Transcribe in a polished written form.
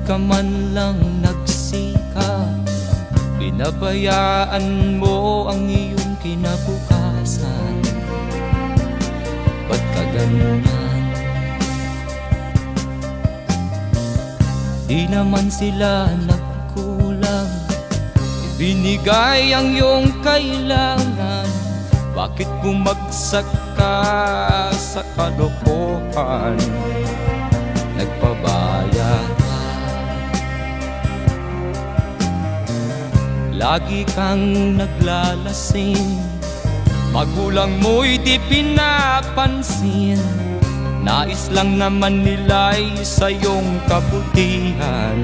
ka man lang nagsikap, pinabayaan mo ang iyong kinabukasan. Ba't ka ganyan? Di naman sila nagkulang, ibinigay ang iyong kailangan. Bakit bumagsak ka sa kalokohan? Nagpabaya ka, lagi kang naglalasing, magulang mo'y di pinapansin. Nais lang naman nila'y sa iyong kabutihan.